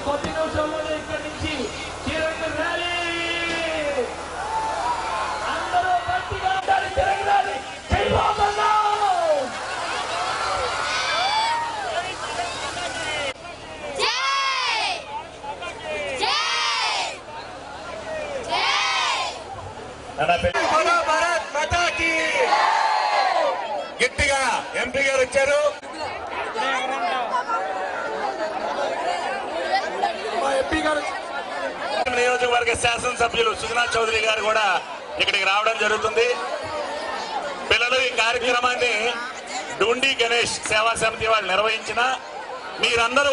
కొద్ది నిమిషంలో ఇక్కడి నుంచి ర్యాలీ అందరూ గట్టిగా ర్యాలీ గట్టిగా ఎంపీ గారు వచ్చారు. నియోజకవర్గ శాసనసభ్యులు సుజనా చౌదరి గారు కూడా ఇక్కడికి రావడం జరుగుతుంది. పిల్లలు ఈ కార్యక్రమాన్ని డూండి గణేష్ సేవా సమితి వాళ్ళు నిర్వహించిన మీరందరూ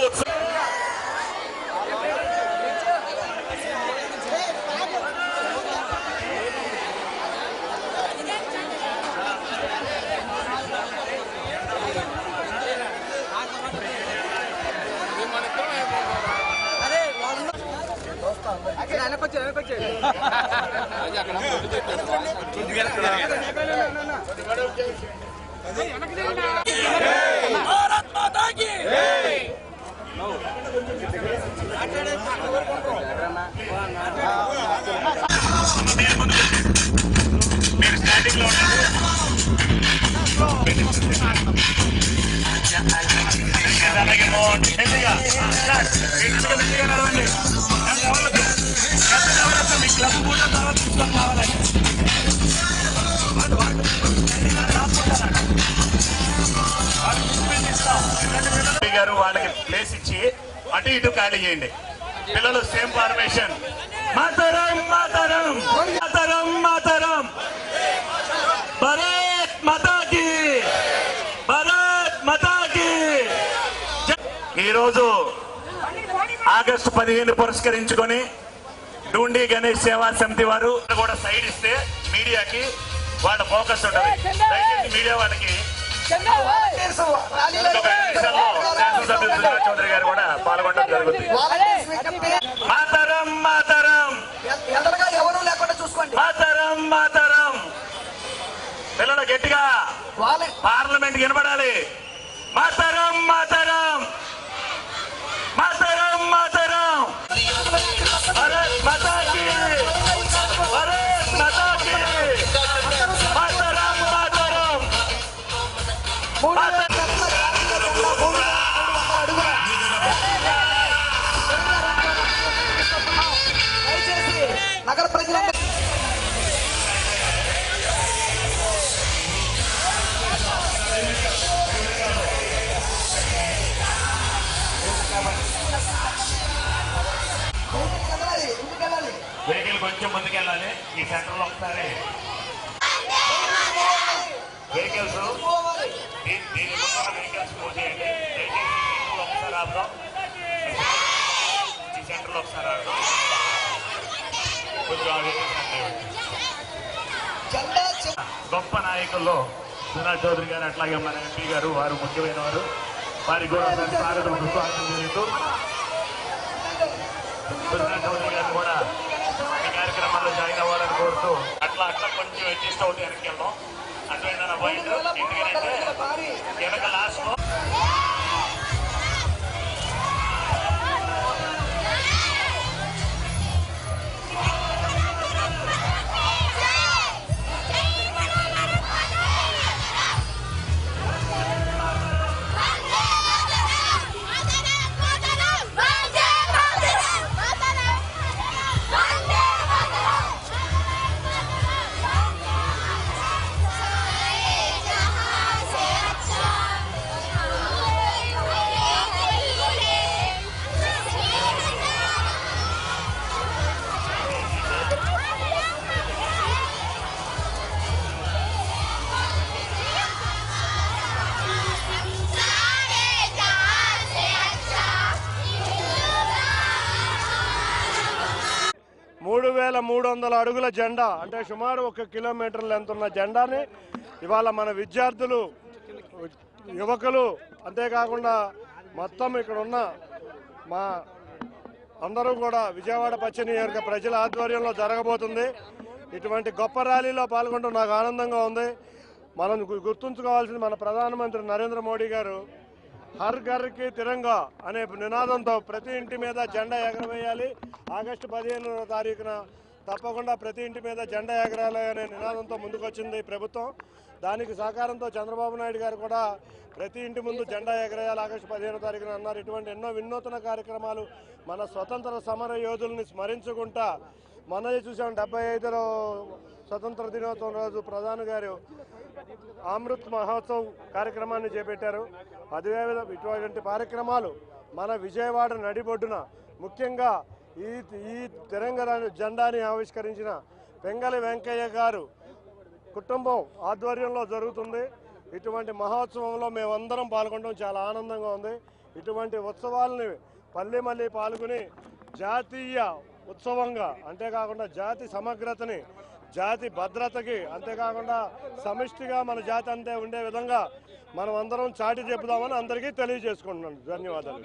భారత్ మాతా కీ మీరు స్టాండింగ్ లో గారు వాళ్ళకి ప్లేస్ ఇచ్చి అటు ఇటు ఖాళీ చేయండి. పిల్లలు సేమ్ ఫార్మేషన్. మాతరం మాతరం మాతరం మాతరం భారత్ మాతా కీ భారత్ మాతా కీ. ఈరోజు ఆగస్టు 15 పురస్కరించుకొని డూండి గణేష్ సేవా సమితి వారు కూడా సైడ్ ఇస్తే మీడియాకి వాళ్ళ ఫోకస్ ఉంటుంది. దయచేసి మీడియా వాళ్ళకి శాసనసభ్యులు సుజనా చౌదరి గారు కూడా పాల్గొనడం జరుగుతుంది. మాతరం మాతరం మాతరం మాతరం. పిల్లలు గట్టిగా పార్లమెంట్ వినపడాలి. మాతరం మాతరం మాతరం మాతరం భారత్ మాతా కీ భారత్ మాతా కీ మాతరం మాతరం. నగర ప్రజలందరూ వెహికల్ కొంచెం ముందుకెళ్ళాలి. ఈ సెంటర్ లో ఒకసారి వెహికల్స్ దీని ముందు వెహికల్స్ మూవ్ చేయండి. ఒకసారి ఆపుదాం. ఈ సెంటర్ లో ఒకసారి ఆడదాం. గొప్ప నాయకుల్లో సుజనా చౌదరి గారు, అట్లాగే మన ఎంపీ గారు, వారు ముఖ్యమైన వారు. వారికి కూడా స్వాగతం సుస్వాగతం చేస్తూ సుజనా చౌదరి గారు కూడా ఈ కార్యక్రమాల్లో జాయిన్ అవ్వాలని కోరుతూ అట్లా కొంచెం అడ్జస్ట్ అవుతుంది. వెనక్కి వెళ్దాం. అట్లయినా నా పాయింట్ ఎందుకంటే వెనక లాస్ట్ లో అడుగుల జెండా అంటే సుమారు 1 కిలోమీటర్ లెంత్ ఉన్న జెండాని ఇవాళ మన విద్యార్థులు యువకులు అంతేకాకుండా మొత్తం ఇక్కడ ఉన్న మా అందరూ కూడా విజయవాడ పశ్చిమ నియోజక ప్రజల ఆధ్వర్యంలో జరగబోతుంది. ఇటువంటి గొప్ప ర్యాలీలో పాల్గొనడం నాకు ఆనందంగా ఉంది. మనం గుర్తుంచుకోవాల్సింది మన ప్రధానమంత్రి నరేంద్ర మోడీ గారు హర్ ఘర్ కి తిరంగా అనే నినాదంతో ప్రతి ఇంటి మీద జెండా ఎగరవేయాలి, ఆగస్టు 15వ తారీఖున తప్పకుండా ప్రతి ఇంటి మీద జెండా ఎగరాలి అనే నినాదంతో ముందుకొచ్చింది ప్రభుత్వం. దానికి సహకారంతో చంద్రబాబు నాయుడు గారు కూడా ప్రతి ఇంటి ముందు జెండా ఎగరేయాలి ఆగస్టు 15వ తారీఖున అన్నారు. ఇటువంటి ఎన్నో వినూత్న కార్యక్రమాలు మన స్వతంత్ర సమర యోధుల్ని స్మరించుకుంటా మొన్నది చూసాం 75వ స్వతంత్ర దినోత్సవం రోజు ప్రధాని గారు అమృత్ మహోత్సవ్ కార్యక్రమాన్ని చేపట్టారు. అదేవిధంగా ఇటువంటి కార్యక్రమాలు మన విజయవాడ నడిబొడ్డున ముఖ్యంగా ఈ తెలంగాణ జెండాని ఆవిష్కరించిన పెంగళి వెంకయ్య గారు కుటుంబం ఆధ్వర్యంలో జరుగుతుంది. ఇటువంటి మహోత్సవంలో మేమందరం పాల్గొనడం చాలా ఆనందంగా ఉంది. ఇటువంటి ఉత్సవాలని మళ్ళీ పాల్గొని జాతీయ ఉత్సవంగా అంతేకాకుండా జాతి సమగ్రతని, జాతి భద్రతకి, అంతేకాకుండా సమిష్టిగా మన జాతి అంతే ఉండే విధంగా మనం అందరం చాటి చెప్పుదామని అందరికీ తెలియజేసుకుంటున్నాను. ధన్యవాదాలు.